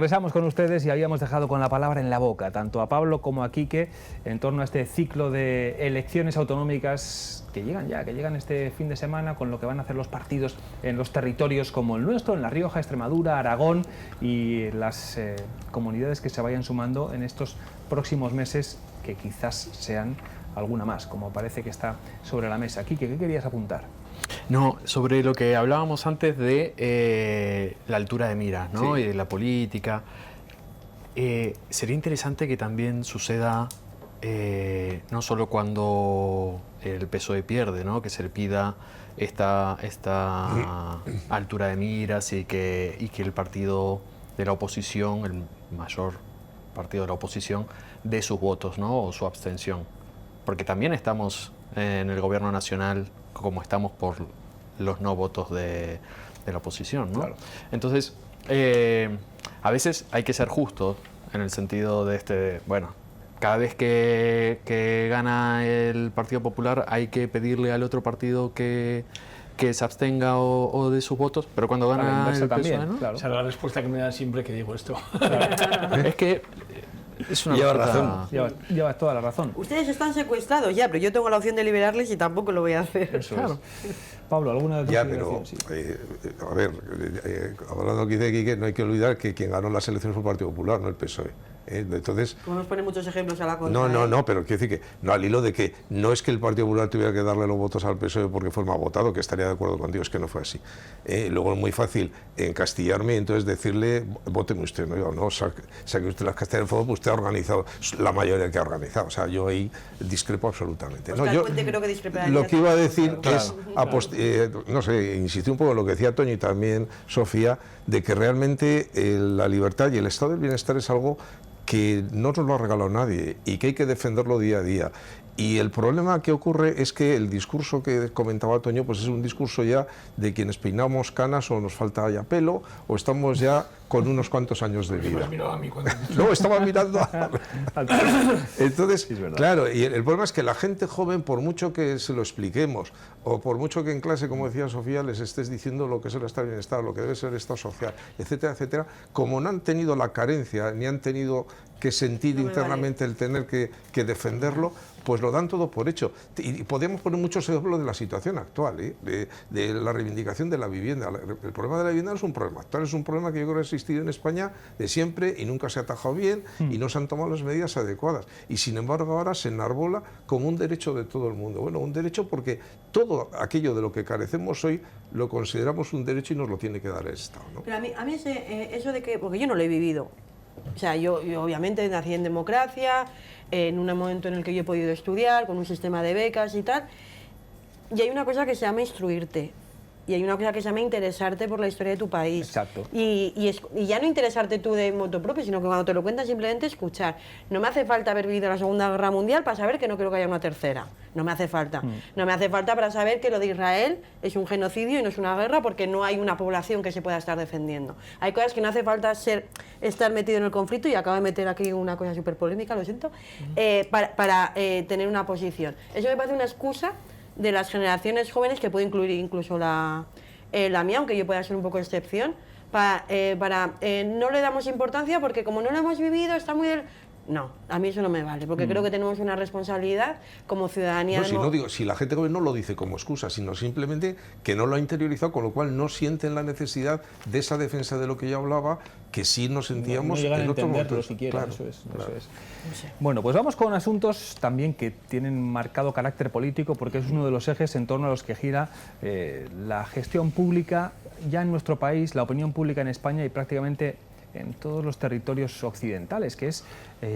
Regresamos con ustedes y habíamos dejado con la palabra en la boca, tanto a Pablo como a Quique, en torno a este ciclo de elecciones autonómicas que llegan este fin de semana, con lo que van a hacer los partidos en los territorios como el nuestro, en La Rioja, Extremadura, Aragón y las comunidades que se vayan sumando en estos próximos meses, que quizás sean alguna más, como parece que está sobre la mesa. Quique, ¿qué querías apuntar? No, sobre lo que hablábamos antes de la altura de miras, ¿no? Sí. Y de la política. Sería interesante que también suceda no solo cuando el PSOE pierde, ¿no? Que se le pida esta altura de miras y que el partido de la oposición, el mayor partido de la oposición, dé sus votos, ¿no? O su abstención. Porque también estamos en el gobierno nacional como estamos por los no votos de la oposición, ¿no? Claro. Entonces, a veces hay que ser justos en el sentido de bueno, cada vez que gana el Partido Popular hay que pedirle al otro partido que se abstenga o de sus votos, pero cuando gana el PSOE, también, ¿no? claro. Esa es la respuesta que me dan siempre que digo esto. Claro. Es que es una Lleva respuesta... razón. Llevas toda la razón. Ustedes están secuestrados ya, pero yo tengo la opción de liberarles y tampoco lo voy a hacer. Eso es. Pablo, ¿alguna Ya, pero, consideración? Sí. a ver, hablando aquí de Quique, no hay que olvidar que quien ganó las elecciones fue el Partido Popular, no el PSOE. Entonces, Como nos pone muchos ejemplos a la contra. no, pero quiero decir que, no, al hilo de que no es que el Partido Popular tuviera que darle los votos al PSOE porque fue el más votado, que estaría de acuerdo contigo, es que no fue así. Luego es muy fácil encastillarme y entonces decirle, vóteme usted, no, saque usted las castañas del fuego, pues usted ha organizado la mayoría que ha organizado. O sea, yo ahí discrepo absolutamente. Oscar Yo Puente creo que discreparía. lo que iba a decir Claro. es, no sé, insistí un poco en lo que decía Toño y también Sofía, de que realmente la libertad y el estado del bienestar es algo que no nos lo ha regalado nadie y que hay que defenderlo día a día. Y el problema que ocurre es que el discurso que comentaba Toño pues es un discurso ya de quienes peinamos canas o nos falta ya pelo o estamos ya con unos cuantos años de vida. No, estaba mirando Entonces, Sí, es verdad. claro, y el problema es que la gente joven, por mucho que se lo expliquemos o por mucho que en clase, como decía Sofía, les estés diciendo lo que es el estado de bienestar, lo que debe ser el estado social, etcétera, etcétera, como no han tenido la carencia ni han tenido que sentir internamente el tener que defenderlo, pues lo dan todo por hecho. Y podemos poner muchos ejemplos de la situación actual, de la reivindicación de la vivienda. El problema de la vivienda no es un problema actual, es un problema que yo creo que ha existido en España de siempre y nunca se ha atajado bien y no se han tomado las medidas adecuadas. Y sin embargo ahora se enarbola como un derecho de todo el mundo. Bueno, un derecho porque todo aquello de lo que carecemos hoy lo consideramos un derecho y nos lo tiene que dar el Estado, ¿no? Pero a mí eso de que, porque yo no lo he vivido. O sea, yo obviamente nací en democracia, en un momento en el que yo he podido estudiar, con un sistema de becas y tal, y hay una cosa que se llama instruirte, y hay una cosa que se llama interesarte por la historia de tu país. Exacto. Y ya no interesarte tú de moto propio, sino que cuando te lo cuentan simplemente escuchar. No me hace falta haber vivido la Segunda Guerra Mundial para saber que no creo que haya una tercera. No me hace falta. No me hace falta para saber que lo de Israel es un genocidio y no es una guerra porque no hay una población que se pueda estar defendiendo. Hay cosas que no hace falta estar metido en el conflicto, y acabo de meter aquí una cosa súper polémica, lo siento, para tener una posición. Eso me parece una excusa de las generaciones jóvenes, que puede incluir incluso la mía, aunque yo pueda ser un poco excepción, no le damos importancia porque como no lo hemos vivido está muy... No, a mí eso no me vale, porque creo que tenemos una responsabilidad como ciudadanía. Si la gente joven no lo dice como excusa, sino simplemente que no lo ha interiorizado, con lo cual no sienten la necesidad de esa defensa de lo que yo hablaba, que sí nos sentíamos no llegan en a otro entenderlo momento. siquiera, Claro, eso es. No sé. Bueno, pues vamos con asuntos también que tienen marcado carácter político, porque es uno de los ejes en torno a los que gira la gestión pública ya en nuestro país, la opinión pública en España y prácticamente en todos los territorios occidentales, que es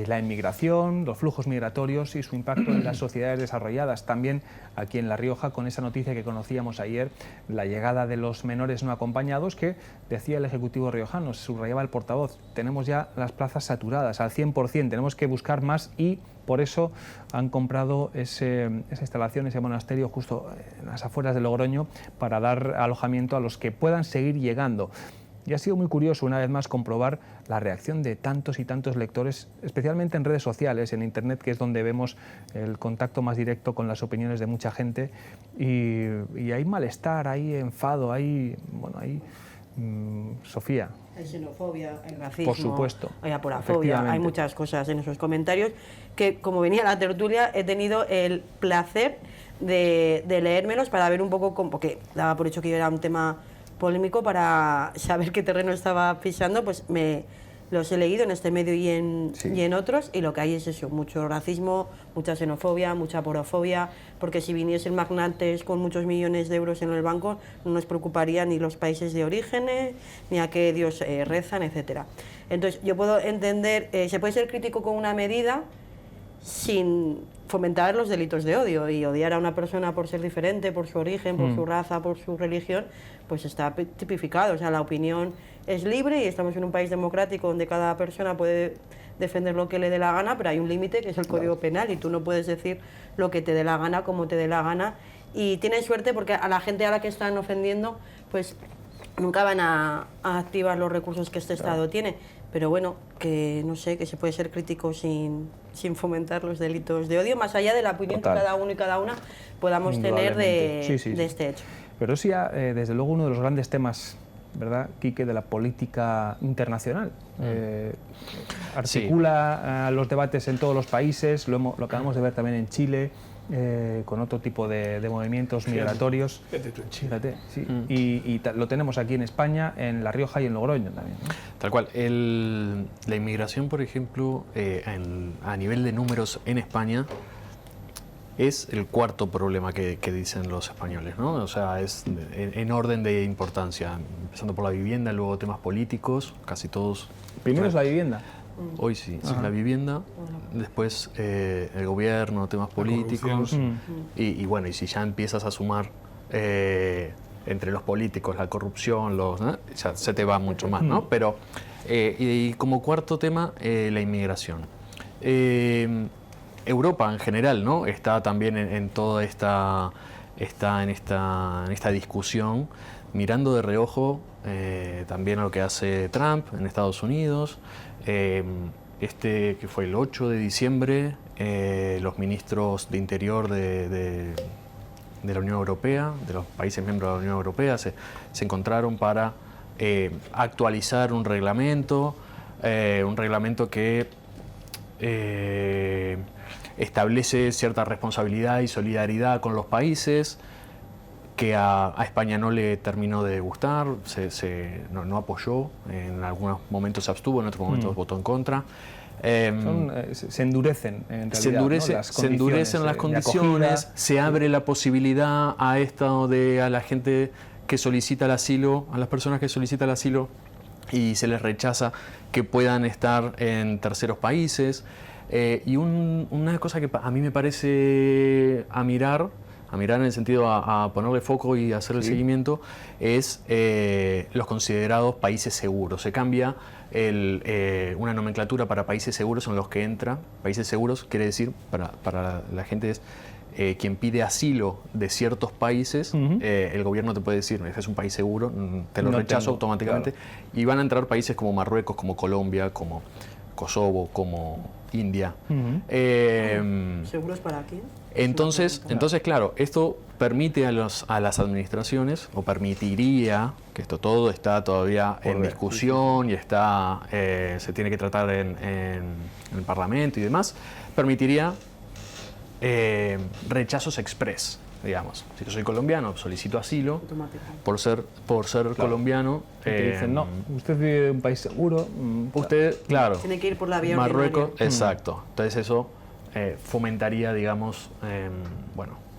la inmigración, los flujos migratorios y su impacto en las sociedades desarrolladas. También aquí en La Rioja, con esa noticia que conocíamos ayer, la llegada de los menores no acompañados, que decía el Ejecutivo riojano, subrayaba el portavoz, tenemos ya las plazas saturadas al 100%, tenemos que buscar más y por eso han comprado esa instalación, ese monasterio justo en las afueras de Logroño, para dar alojamiento a los que puedan seguir llegando. Y ha sido muy curioso, una vez más, comprobar la reacción de tantos y tantos lectores, especialmente en redes sociales, en Internet, que es donde vemos el contacto más directo con las opiniones de mucha gente. Y hay malestar, hay enfado, hay Sofía. Hay xenofobia, hay racismo, Por supuesto, hay aporafobia, efectivamente. hay muchas cosas en esos comentarios que, como venía la tertulia, he tenido el placer de leérmelos para ver un poco, porque daba por hecho que yo era un tema polémico, para saber qué terreno estaba pisando, pues los he leído en este medio y en otros, y lo que hay es eso, mucho racismo, mucha xenofobia, mucha aporofobia, porque si viniesen magnates con muchos millones de euros en el banco, no nos preocuparía ni los países de origen, ni a qué Dios rezan, etcétera. Entonces, yo puedo entender, se puede ser crítico con una medida sin fomentar los delitos de odio, y odiar a una persona por ser diferente, por su origen, por su raza, por su religión, pues está tipificado. O sea, la opinión es libre y estamos en un país democrático donde cada persona puede defender lo que le dé la gana, pero hay un límite que es el Código Penal, y tú no puedes decir lo que te dé la gana, como te dé la gana. Y tienes suerte porque a la gente a la que están ofendiendo, pues nunca van a activar los recursos que este Estado tiene. Pero bueno, que no sé, que se puede ser crítico sin fomentar los delitos de odio, más allá de la opinión que cada uno y cada una podamos tener de este hecho. Pero es ya, desde luego, uno de los grandes temas, ¿verdad, Quique?, de la política internacional. Articula los debates en todos los países, lo acabamos de ver también en Chile, con otro tipo de movimientos migratorios. Fíjate, sí. Y lo tenemos aquí en España, en La Rioja y en Logroño también, ¿no? Tal cual. La inmigración, por ejemplo, a nivel de números en España, es el cuarto problema que dicen los españoles, ¿no? O sea, es en orden de importancia, empezando por la vivienda, luego temas políticos, casi todos. Primero es la vivienda. Hoy sí, la vivienda, después el gobierno, temas políticos, y bueno, y si ya empiezas a sumar entre los políticos la corrupción, ¿no? Ya se te va mucho más, ¿no? Pero, y como cuarto tema, la inmigración. Europa en general, ¿no?, está también en toda esta discusión, mirando de reojo también a lo que hace Trump en Estados Unidos. Que fue el 8 de diciembre, los ministros de Interior de la Unión Europea, de los países miembros de la Unión Europea, se encontraron para actualizar un reglamento que establece cierta responsabilidad y solidaridad con los países, que a España no le terminó de gustar, no apoyó, en algunos momentos se abstuvo, en otros momentos votó en contra. Se endurecen, en realidad, se endurecen las condiciones, se abre la posibilidad a la gente que solicita el asilo, a las personas que solicitan el asilo y se les rechaza, que puedan estar en terceros países. Y una cosa que a mí me parece a mirar en el sentido a ponerle foco y hacer el seguimiento, es los considerados países seguros. Se cambia una nomenclatura para países seguros en los que entra. Países seguros quiere decir, para la gente, es quien pide asilo de ciertos países, el gobierno te puede decir, este es un país seguro, te lo rechazo automáticamente. Claro. Y van a entrar países como Marruecos, como Colombia, como Kosovo, como India. ¿Seguros para quién? Entonces, claro, esto permite a las administraciones, o permitiría, que esto todo está todavía en discusión y se tiene que tratar en el Parlamento y demás, permitiría rechazos express, digamos. Si yo soy colombiano, solicito asilo por ser colombiano. Te dicen, no, usted vive en un país seguro. Usted, claro. Tiene que ir por la vía Marruecos, exacto. Entonces eso fomentaría, digamos,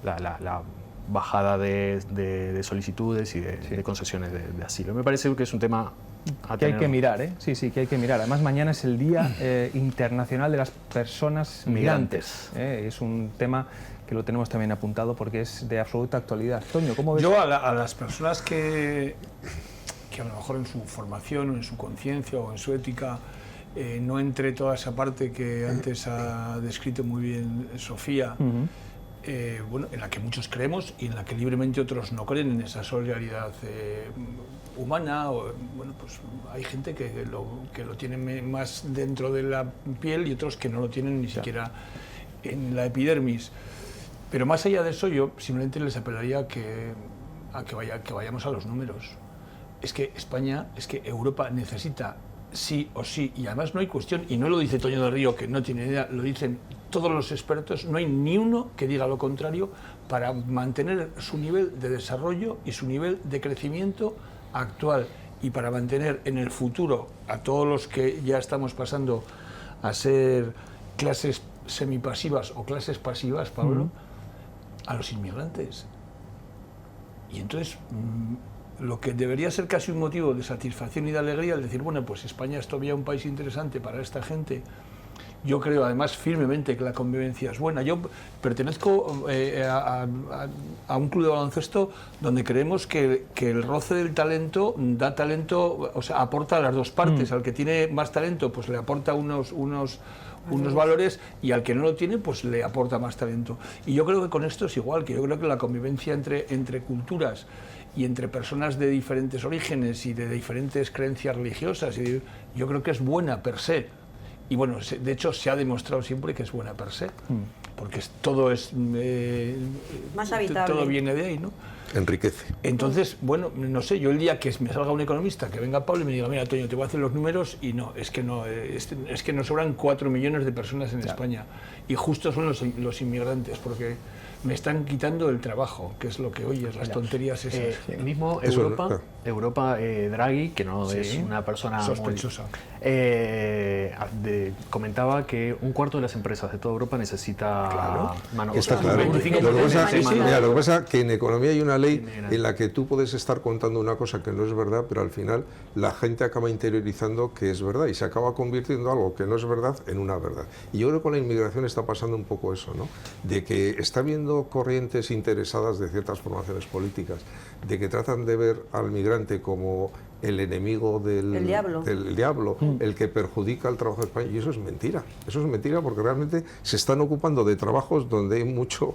la bajada de solicitudes y de concesiones de asilo. Me parece que es un tema que hay que mirar, ¿eh? Sí, que hay que mirar. Además, mañana es el Día Internacional de las Personas Migrantes. Es un tema que lo tenemos también apuntado porque es de absoluta actualidad. Toño, ¿cómo ves? Yo a las personas que a lo mejor en su formación o en su conciencia o en su ética no entre toda esa parte que antes ha descrito muy bien Sofía, en la que muchos creemos y en la que libremente otros no creen, en esa solidaridad humana. Pues hay gente que lo tiene más dentro de la piel y otros que no lo tienen ni siquiera en la epidermis. Pero más allá de eso, yo simplemente les apelaría a que vayamos a los números. es que España, es que Europa necesita sí o sí, y además no hay cuestión, y no lo dice Toño del Río, que no tiene idea, lo dicen todos los expertos, no hay ni uno que diga lo contrario, para mantener su nivel de desarrollo y su nivel de crecimiento actual, y para mantener en el futuro a todos los que ya estamos pasando a ser clases semipasivas o clases pasivas, Pablo, a los inmigrantes. Y entonces, lo que debería ser casi un motivo de satisfacción y de alegría, es decir, bueno, pues España es todavía un país interesante para esta gente. Yo creo además firmemente que la convivencia es buena. Yo pertenezco a un club de baloncesto donde creemos que el roce del talento da talento, o sea, aporta a las dos partes. Al que tiene más talento, pues le aporta unos valores, y al que no lo tiene, pues le aporta más talento. Y yo creo que con esto es igual, que yo creo que la convivencia entre culturas y entre personas de diferentes orígenes y de diferentes creencias religiosas, yo creo que es buena per se. Y bueno, de hecho se ha demostrado siempre que es buena per se, porque todo es más habitable. Todo viene de ahí, ¿no? Enriquece. Entonces, bueno, no sé, yo el día que me salga un economista, que venga Pablo y me diga, mira, Toño, te voy a hacer los números, y no, es que nos sobran 4 millones de personas en España, y justo son los inmigrantes, porque me están quitando el trabajo, que es lo que oyes, las tonterías esas. Mismo Europa, Draghi, que no es una persona sospechosa, comentaba que un cuarto de las empresas de toda Europa necesita mano. Está claro. Lo que pasa es que en economía hay una ley en la que tú puedes estar contando una cosa que no es verdad, pero al final la gente acaba interiorizando que es verdad y se acaba convirtiendo algo que no es verdad en una verdad. Y yo creo que con la inmigración está pasando un poco eso, ¿no? De que está habiendo corrientes interesadas de ciertas formaciones políticas, de que tratan de ver al migrante como el enemigo del diablo, el que perjudica el trabajo de España, y eso es mentira porque realmente se están ocupando de trabajos donde hay mucho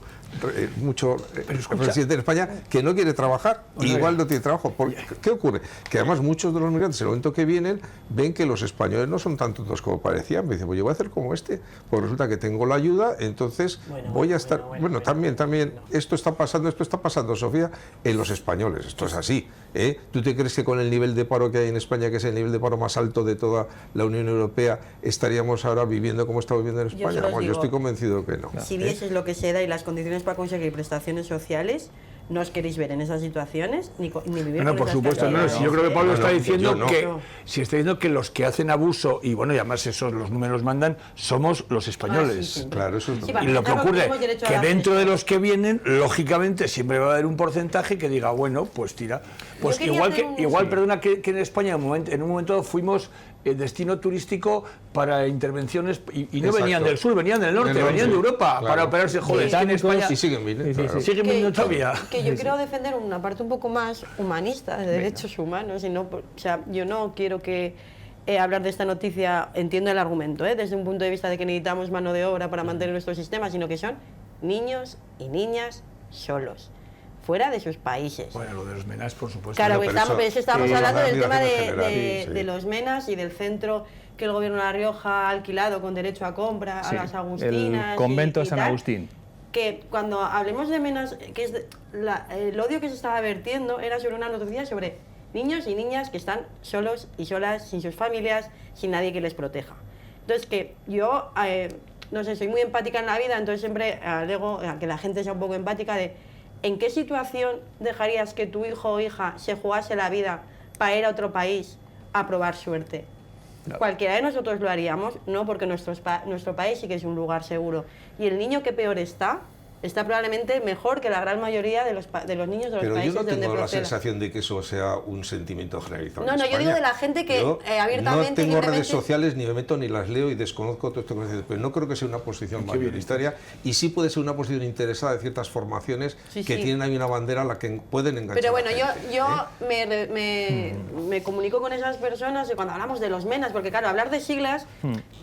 residente de España que no quiere trabajar, igual no tiene trabajo. ¿Qué ocurre? Que además muchos de los migrantes, en el momento que vienen, ven que los españoles no son tan tontos como parecían, me dicen, pues yo voy a hacer como pues resulta que tengo la ayuda, entonces voy a estar... Bueno, también, esto está pasando, Sofía, en los españoles, esto es así, ¿eh? ¿Tú te crees que con el nivel de paro que hay en España, que es el nivel de paro más alto de toda la Unión Europea, estaríamos ahora viviendo como estamos viviendo en España? Yo estoy convencido que no. Si vieses lo que se da y las condiciones para conseguir prestaciones sociales, no os queréis ver en esas situaciones ni vivir con por esas supuesto, no. Si yo creo que Pablo está diciendo que los que hacen abuso, y bueno, y además esos los números mandan, somos los españoles. Claro, eso es y lo que ocurre que dentro de los que vienen, lógicamente siempre va a haber un porcentaje que diga, bueno, pues tira. Pues perdona, que en España en un momento dado fuimos destino turístico para intervenciones, y no venían del sur, venían del norte, venían de Europa, para operarse. Joder, es que en España y siguen viniendo. Siguen viniendo todavía. Que yo quiero defender una parte un poco más humanista de derechos humanos, o sea, yo no quiero que hablar de esta noticia, entiendo el argumento, desde un punto de vista de que necesitamos mano de obra para mantener nuestro sistema, sino que son niños y niñas solos, fuera de sus países. Bueno, lo de los menas, por supuesto. Claro, estábamos hablando del tema de los menas y del centro que el gobierno de La Rioja ha alquilado con derecho a compra a las Agustinas. El convento de San Agustín. Que cuando hablemos de menas, que es el odio que se estaba vertiendo era sobre una noticia sobre niños y niñas que están solos y solas, sin sus familias, sin nadie que les proteja. Entonces, que yo, no sé, soy muy empática en la vida, entonces siempre alego a que la gente sea un poco empática de ¿en qué situación dejarías que tu hijo o hija se jugase la vida para ir a otro país a probar suerte? No. Cualquiera de nosotros lo haríamos, no, porque nuestro país sí que es un lugar seguro. Y el niño que peor está probablemente mejor que la gran mayoría de los niños de los pero países donde proceda. Pero yo no tengo la sensación de que eso sea un sentimiento generalizado. No, yo digo de la gente que abiertamente... No tengo redes sociales, ni me meto, ni las leo y desconozco todo esto que me dice, pero no creo que sea una posición mayoritaria, y sí puede ser una posición interesada de ciertas formaciones que tienen ahí una bandera a la que pueden enganchar. Pero bueno, yo me comunico con esas personas y cuando hablamos de los menas, porque claro, hablar de siglas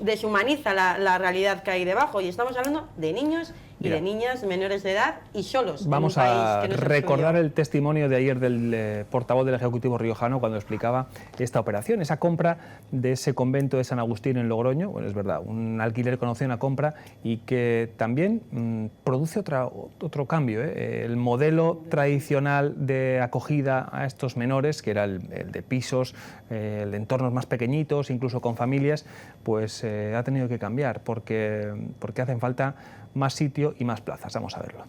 deshumaniza la realidad que hay debajo, y estamos hablando de niños y Mira, de niñas menores de edad y solos. vamos en un a país que no es el recordar suyo. el testimonio de ayer del portavoz del Ejecutivo riojano cuando explicaba esta operación, esa compra de ese convento de San Agustín en Logroño. Bueno, es verdad, un alquiler con opción a compra y que también produce otro cambio, ¿eh? El modelo tradicional de acogida a estos menores, que era el de pisos, el de entornos más pequeñitos, incluso con familias, pues ha tenido que cambiar porque hacen falta más sitio y más plazas. Vamos a verlo.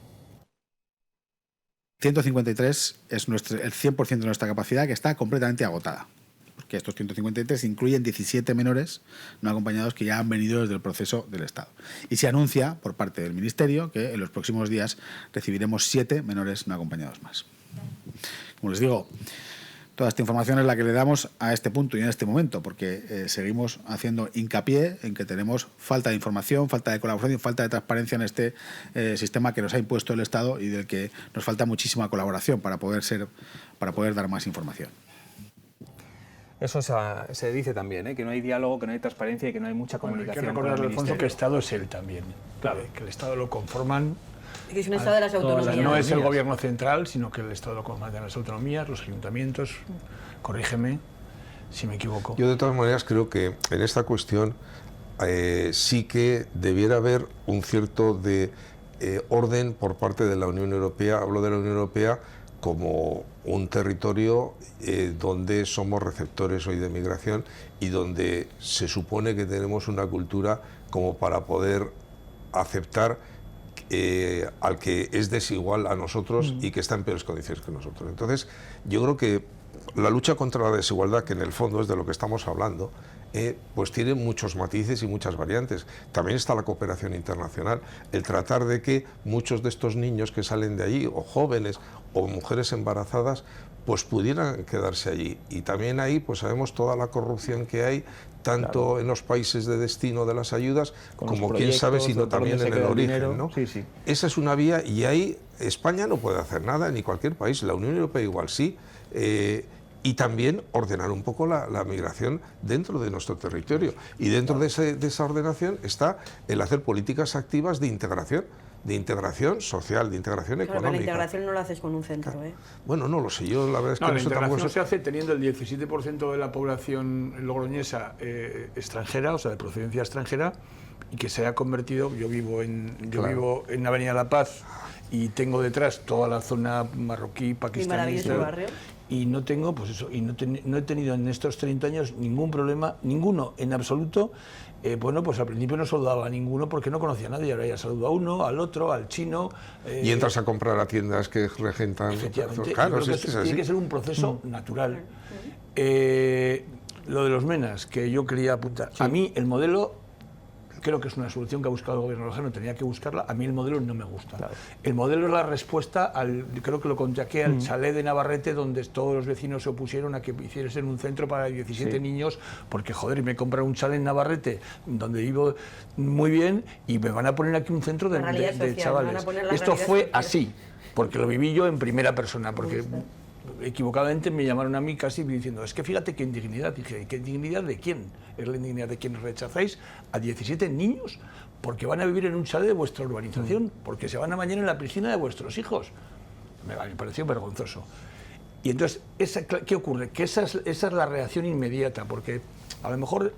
153 es el 100% de nuestra capacidad, que está completamente agotada, porque estos 153 incluyen 17 menores no acompañados que ya han venido desde el proceso del Estado. Y se anuncia por parte del Ministerio que en los próximos días recibiremos 7 menores no acompañados más. Como les digo, toda esta información es la que le damos a este punto y en este momento, porque seguimos haciendo hincapié en que tenemos falta de información, falta de colaboración y falta de transparencia en este sistema que nos ha impuesto el Estado y del que nos falta muchísima colaboración para poder dar más información. Eso se dice también, que no hay diálogo, que no hay transparencia y que no hay mucha Bueno, hay que comunicación. con recordar, el Alfonso, que Ministerio. Estado es él también. Claro. Que el Estado lo conforman. Que es un Estado de las autonomías. No es el gobierno central, sino que el Estado lo conforman las autonomías, los ayuntamientos. Corrígeme si me equivoco. Yo de todas maneras creo que en esta cuestión sí que debiera haber un cierto de orden por parte de la Unión Europea. Hablo de la Unión Europea como un territorio donde somos receptores hoy de migración y donde se supone que tenemos una cultura como para poder aceptar al que es desigual a nosotros y que está en peores condiciones que nosotros. Entonces, yo creo que la lucha contra la desigualdad, que en el fondo es de lo que estamos hablando, pues tiene muchos matices y muchas variantes. También está la cooperación internacional, el tratar de que muchos de estos niños que salen de allí, o jóvenes, o mujeres embarazadas, pues pudieran quedarse allí. Y también ahí pues sabemos toda la corrupción que hay, tanto en los países de destino de las ayudas, como quién sabe, sino también en el origen, ¿no? Sí, sí. Esa es una vía y ahí España no puede hacer nada, ni cualquier país, la Unión Europea igual sí, y también ordenar un poco la migración dentro de nuestro territorio. Y dentro de esa ordenación está el hacer políticas activas de integración social, de integración Claro, económica. la integración no la haces con un centro, ¿eh? Bueno, no lo sé, yo la verdad es que No, la eso tampoco integración sé. se hace teniendo el 17% de la población logroñesa extranjera, o sea, de procedencia extranjera, y que se haya convertido, yo vivo en Avenida La Paz y tengo detrás toda la zona marroquí, pakistaní, maravilloso barrio. y no tengo, pues eso, y no he tenido en estos 30 años ningún problema, ninguno en absoluto. Bueno, pues al principio no saludaba a ninguno porque no conocía a nadie, ahora ya saludo a uno, al otro, al chino. Y entras a comprar a tiendas que regentan. Efectivamente, Claro, yo creo es que que es tiene así. que ser un proceso natural. Lo de los menas, que yo quería apuntar. A mí el modelo, creo que es una solución que ha buscado el gobierno lojano, tenía que buscarla. A mí el modelo no me gusta. Claro. El modelo es la respuesta creo que lo conté aquí, al chalet de Navarrete, donde todos los vecinos se opusieron a que hiciesen un centro para 17 niños, porque joder, me compran un chalet en Navarrete, donde vivo muy bien, y me van a poner aquí un centro de chavales. Esto fue así, porque lo viví yo en primera persona, porque equivocadamente me llamaron a mí casi diciendo, es que fíjate qué indignidad. Dije, ¿qué indignidad de quién? ¿Es la indignidad de quienes rechazáis a 17 niños porque van a vivir en un chalet de vuestra urbanización, porque se van a bañar en la piscina de vuestros hijos? Me pareció vergonzoso. Y entonces, ¿qué ocurre? Que esa es la reacción inmediata, porque a lo mejor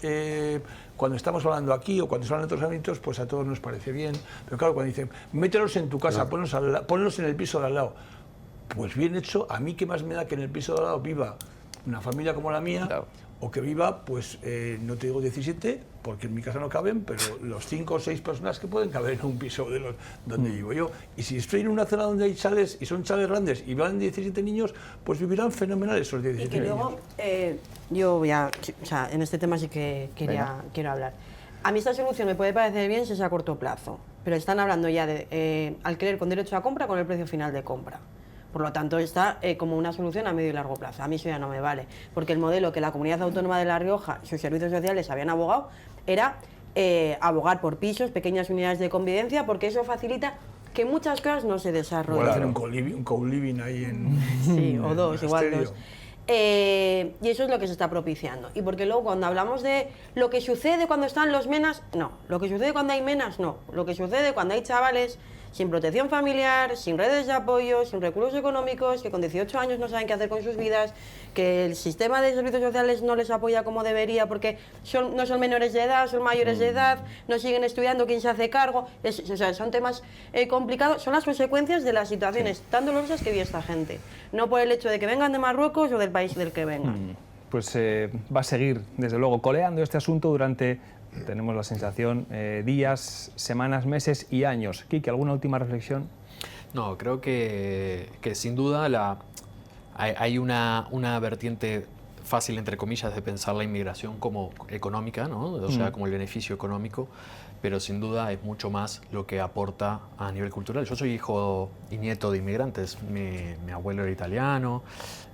cuando estamos hablando aquí o cuando se hablan en otros ámbitos, pues a todos nos parece bien, pero claro, cuando dicen, mételos en tu casa, ponlos en el piso de al lado. Pues bien hecho, a mí qué más me da que en el piso de al lado viva una familia como la mía, claro, o que viva, pues no te digo 17, porque en mi casa no caben, pero los 5 o 6 personas que pueden caber en un piso donde vivo yo. Y si estoy en una zona donde hay chales, y son chales grandes, y van 17 niños, pues vivirán fenomenal esos 17 niños. Y que luego, yo voy a, o sea, en este tema sí que quiero hablar. A mí esta solución me puede parecer bien si es a corto plazo, pero están hablando ya de alquiler con derecho a compra con el precio final de compra. Por lo tanto, está como una solución a medio y largo plazo. A mí eso ya no me vale, porque el modelo que la Comunidad Autónoma de La Rioja y sus servicios sociales habían abogado era abogar por pisos, pequeñas unidades de convivencia, porque eso facilita que muchas cosas no se desarrollen. Igual hacer un co-living ahí en... Sí, o dos, igual dos. Y eso es lo que se está propiciando. Y porque luego cuando hablamos de lo que sucede cuando están los menas, no. Lo que sucede cuando hay menas, no. Lo que sucede cuando hay chavales sin protección familiar, sin redes de apoyo, sin recursos económicos, que con 18 años no saben qué hacer con sus vidas, que el sistema de servicios sociales no les apoya como debería porque no son menores de edad, son mayores de edad, no siguen estudiando, quién se hace cargo. O sea, son temas complicados, son las consecuencias de las situaciones tan dolorosas que vive esta gente. No por el hecho de que vengan de Marruecos o del país del que vengan. Pues va a seguir, desde luego, coleando este asunto durante, tenemos la sensación, días, semanas, meses y años. Quique, ¿alguna última reflexión? No, creo que sin duda hay una vertiente fácil, entre comillas, de pensar la inmigración como económica, ¿no? O sea, como el beneficio económico, pero sin duda es mucho más lo que aporta a nivel cultural. Yo soy hijo y nieto de inmigrantes. Mi abuelo era italiano,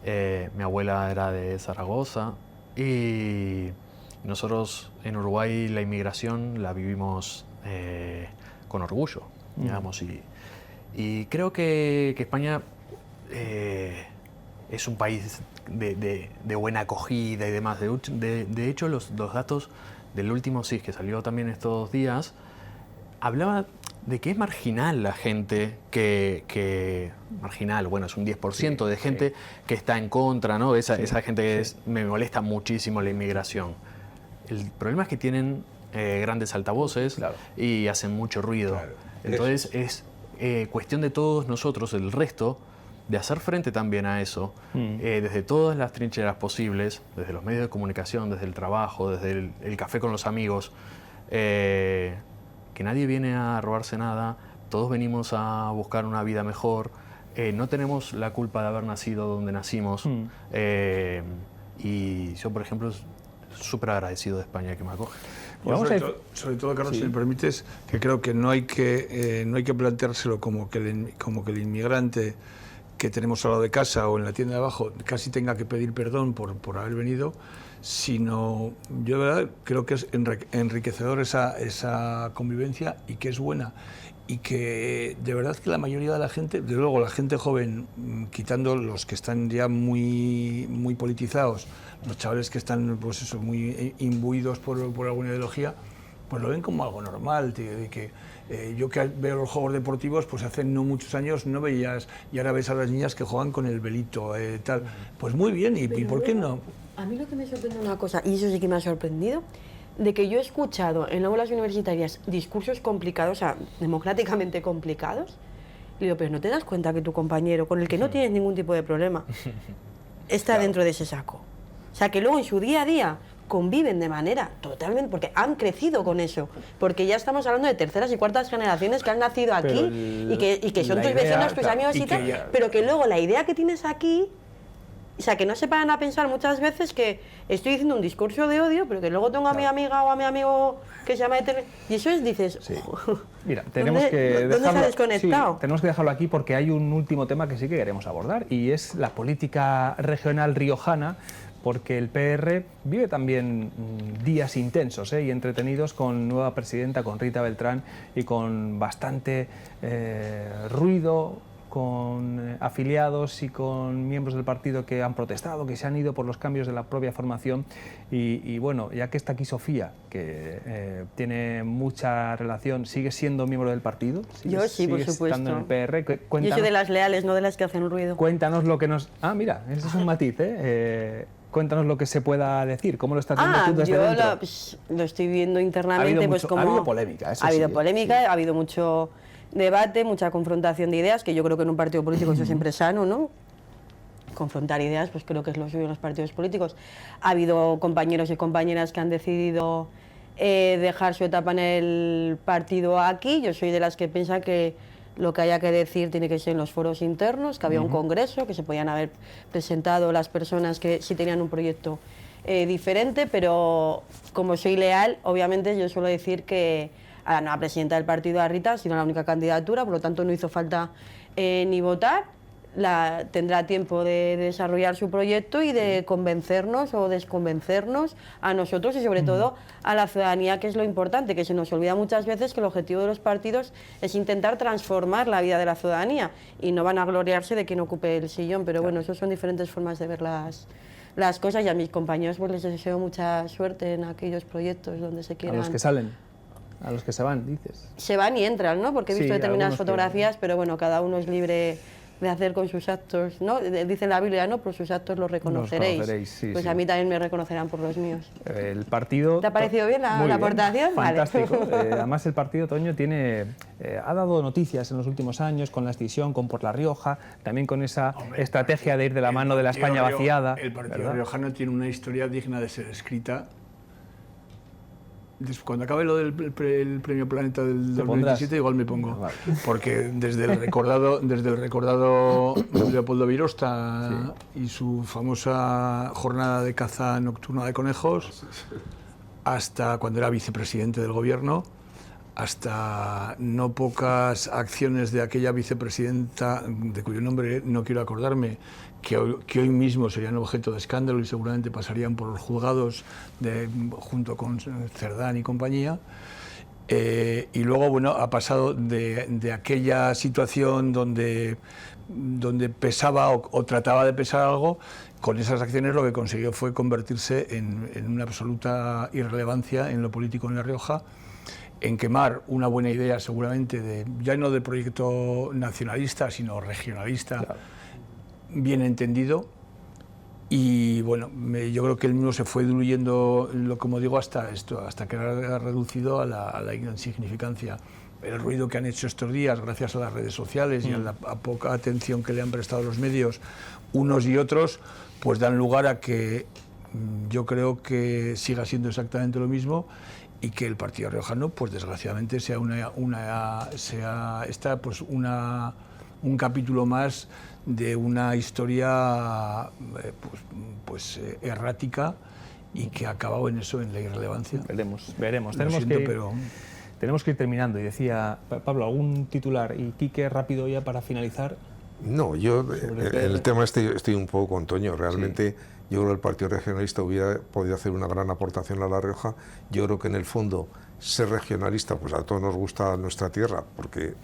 mi abuela era de Zaragoza, y nosotros en Uruguay la inmigración la vivimos con orgullo, digamos, y creo que España es un país de buena acogida y demás. De hecho, los datos del último CIS que salió también estos días hablaba de que es marginal la gente marginal, bueno, es un 10% de gente que está en contra, ¿no? Esa gente que me molesta muchísimo la inmigración. El problema es que tienen grandes altavoces y hacen mucho ruido. Claro. Entonces es cuestión de todos nosotros, el resto, de hacer frente también a eso, desde todas las trincheras posibles, desde los medios de comunicación, desde el trabajo, desde el café con los amigos, que nadie viene a robarse nada, todos venimos a buscar una vida mejor, no tenemos la culpa de haber nacido donde nacimos, y yo, por ejemplo, súper agradecido de España que me acoge. Bueno, sobre todo, Carlos, si me permites, que creo que no hay que planteárselo como que el inmigrante que tenemos al lado de casa o en la tienda de abajo casi tenga que pedir perdón por haber venido, sino yo de verdad creo que es enriquecedor esa convivencia y que es buena. Y que de verdad que la mayoría de la gente, desde luego la gente joven, quitando los que están ya muy politizados, los chavales que están pues eso, muy imbuidos por alguna ideología, pues lo ven como algo normal, tío, de que yo que veo los juegos deportivos, pues hace no muchos años no veías, y ahora ves a las niñas que juegan con el velito, tal. Pues muy bien, ¿y por qué no? A mí lo que me sorprende una cosa, y eso sí que me ha sorprendido, de que yo he escuchado en aulas universitarias discursos complicados, o sea, democráticamente complicados, y digo, pero ¿no te das cuenta que tu compañero, con el que no tienes ningún tipo de problema, está dentro de ese saco? O sea, que luego en su día a día conviven de manera totalmente, porque han crecido con eso, porque ya estamos hablando de terceras y cuartas generaciones que han nacido aquí y que son tus vecinos, tus amigos y tal, pero que luego la idea que tienes aquí, o sea, que no se paran a pensar muchas veces que estoy diciendo un discurso de odio, pero que luego tengo a mi amiga o a mi amigo que se llama y eso es, dices, mira, tenemos ¿dónde se ha desconectado? Sí, tenemos que dejarlo aquí porque hay un último tema que sí que queremos abordar y es la política regional riojana, porque el PR vive también días intensos y entretenidos con nueva presidenta, con Rita Beltrán, y con bastante ruido, con afiliados y con miembros del partido que han protestado, que se han ido por los cambios de la propia formación. Y bueno, ya que está aquí Sofía, que tiene mucha relación, ¿sigue siendo miembro del partido? Yo sí, por supuesto. Estando en el PR. Yo soy de las leales, no de las que hacen ruido. Cuéntanos lo que nos... Ah, mira, ese es un matiz, cuéntanos lo que se pueda decir, ¿cómo lo estás viendo tú desde dentro? Yo lo estoy viendo internamente, ha habido polémica, eso ha habido polémica, ha habido mucho debate, mucha confrontación de ideas, que yo creo que en un partido político eso siempre es sano, ¿no? Confrontar ideas, pues creo que es lo suyo en los partidos políticos. Ha habido compañeros y compañeras que han decidido dejar su etapa en el partido aquí. Yo soy de las que piensa que lo que haya que decir tiene que ser en los foros internos, que había un congreso, que se podían haber presentado las personas que sí tenían un proyecto diferente, pero como soy leal, obviamente yo suelo decir que a la nueva presidenta del partido, a Rita, ha sido la única candidatura, por lo tanto no hizo falta ni votar. tendrá tiempo de desarrollar su proyecto y de convencernos o desconvencernos a nosotros y sobre todo a la ciudadanía, que es lo importante, que se nos olvida muchas veces que el objetivo de los partidos es intentar transformar la vida de la ciudadanía y no van a gloriarse de quien ocupe el sillón, pero bueno, eso son diferentes formas de ver las cosas y a mis compañeros pues les deseo mucha suerte en aquellos proyectos donde se quieran. A los que salen, a los que se van, dices. Se van y entran, ¿no? Porque he visto Sí, determinadas algunos fotografías, pero bueno, cada uno es libre de hacer con sus actos, ¿no? Dice en la Biblia, ¿no? Por sus actos los reconoceréis. Sí, pues sí. a mí también me reconocerán por los míos. El partido... ¿Te ha parecido bien la Muy aportación? Vale. Fantástico. Además, el partido, Toño, ha dado noticias en los últimos años con la escisión, con Por La Rioja, también con esa estrategia de ir de la mano de la España vaciada. El partido ¿verdad? riojano tiene una historia digna de ser escrita. Cuando acabe lo del el Premio Planeta del 2017, igual me pongo. Vale. Porque desde el recordado Leopoldo Virosta y su famosa jornada de caza nocturna de conejos, hasta cuando era vicepresidente del gobierno, hasta no pocas acciones de aquella vicepresidenta, de cuyo nombre no quiero acordarme, que hoy mismo serían objeto de escándalo y seguramente pasarían por los juzgados junto con Cerdán y compañía. Y luego, bueno, ha pasado de aquella situación donde pesaba o trataba de pesar algo, con esas acciones lo que consiguió fue convertirse en una absoluta irrelevancia en lo político en La Rioja, en quemar una buena idea seguramente, ya no de proyecto nacionalista, sino regionalista, claro, bien entendido. Y bueno, yo creo que el mismo se fue diluyendo, como digo, hasta que ha reducido a la insignificancia. El ruido que han hecho estos días, gracias a las redes sociales y a la poca atención que le han prestado los medios, unos y otros, pues dan lugar a que yo creo que siga siendo exactamente lo mismo y que el partido riojano, pues desgraciadamente, sea un capítulo más de una historia errática y que ha acabado en eso, en la irrelevancia. Veremos. Pero tenemos que ir terminando. Y decía, Pablo, ¿algún titular? Y Quique, rápido ya para finalizar. No, yo el tema estoy un poco con Toño. Realmente yo creo que el Partido Regionalista hubiera podido hacer una gran aportación a La Rioja. Yo creo que en el fondo ser regionalista, pues a todos nos gusta nuestra tierra, porque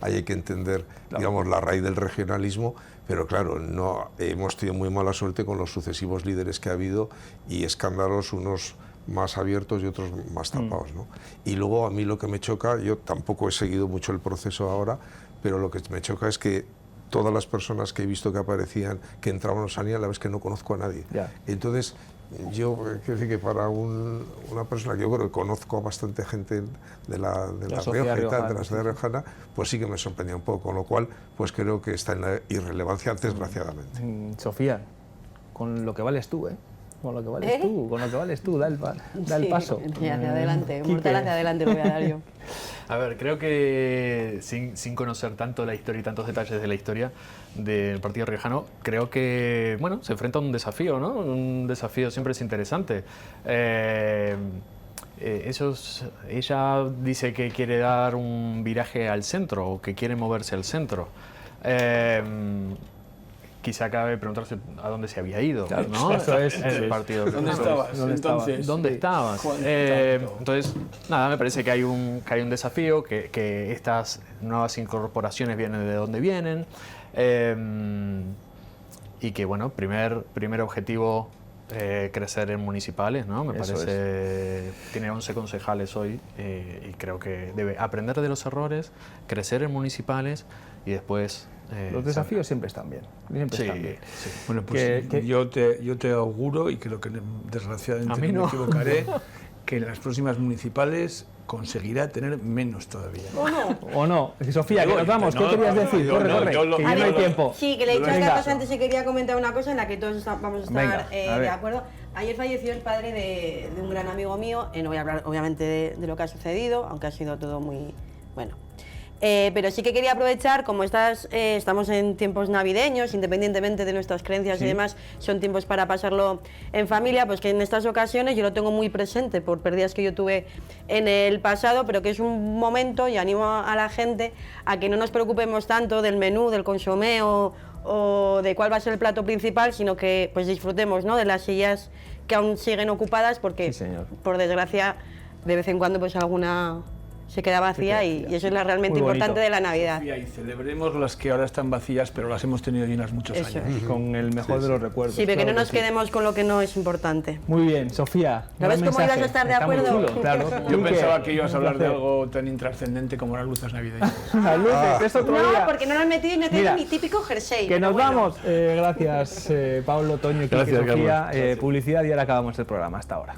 ahí hay que entender, digamos, la raíz del regionalismo, pero claro, no hemos tenido muy mala suerte con los sucesivos líderes que ha habido y escándalos, unos más abiertos y otros más tapados, ¿no? Y luego a mí lo que me choca, yo tampoco he seguido mucho el proceso ahora, pero lo que me choca es que todas las personas que he visto que aparecían, que entraban o salían, la verdad es que no conozco a nadie. Ya. Entonces, yo quiero decir que para una persona que yo creo que conozco a bastante gente de la Rioja y tal, de la sociedad riojana, pues sí que me sorprendía un poco, con lo cual pues creo que está en la irrelevancia, desgraciadamente. Sofía, con lo que vales tú, con lo que vales tú, da el paso. Sí, hacia adelante, mortal hacia adelante lo voy a dar yo. A ver, creo que sin conocer tanto la historia y tantos detalles de la historia del partido riojano, creo que, bueno, se enfrenta a un desafío, ¿no? Un desafío siempre es interesante. Ella dice que quiere dar un viraje al centro o que quiere moverse al centro. Quizá cabe preguntarse a dónde se había ido, claro, ¿no? Eso es el partido. ¿Dónde estabas? ¿Dónde estabas? Entonces, nada, me parece que hay un desafío, que estas nuevas incorporaciones vienen de donde vienen, y que, bueno, primer objetivo, crecer en municipales, ¿no? Me parece, tiene 11 concejales hoy, y creo que debe aprender de los errores, crecer en municipales y después... los desafíos siempre están bien. Están bien. Sí. Bueno, pues yo te auguro, y creo que desgraciadamente no me equivocaré, que en las próximas municipales conseguirá tener menos todavía. ¿O no? Sofía, que nos vamos. ¿Qué querías decir? Corre, que ya no hay tiempo. Sí, que le he dicho a Carlos antes y quería comentar una cosa en la que todos vamos a estar de acuerdo. Ayer falleció el padre de un gran amigo mío. No voy a hablar obviamente de lo que ha sucedido, aunque ha sido todo muy bueno. Pero sí que quería aprovechar, como estamos en tiempos navideños, independientemente de nuestras creencias y demás, son tiempos para pasarlo en familia, pues que en estas ocasiones yo lo tengo muy presente por pérdidas que yo tuve en el pasado, pero que es un momento, y animo a la gente a que no nos preocupemos tanto del menú, del consomé o o de cuál va a ser el plato principal, sino que pues disfrutemos, ¿no?, de las sillas que aún siguen ocupadas, porque Sí, señor. por desgracia de vez en cuando pues alguna se queda vacía y eso es la realmente Muy bonito. importante de la Navidad. Y celebremos las que ahora están vacías, pero las hemos tenido llenas muchos Eso años. es. Con el mejor de los recuerdos. Sí, pero que claro no nos sí. quedemos con lo que no es importante. Muy bien, Sofía. ¿No ves gran cómo ibas a mensaje. estar de Está muy acuerdo? chulo, claro. Yo Quique, pensaba que ibas a un hablar de placer. algo tan intrascendente como las luces navideñas. Las luces, es otro No, día. porque no lo he metido y no Mira, tengo mi típico jersey. Que pero nos bueno. vamos. Gracias, Pablo, Toño y Gracias, Sofía. Carlos. Gracias. Publicidad y ahora acabamos el programa. Hasta ahora.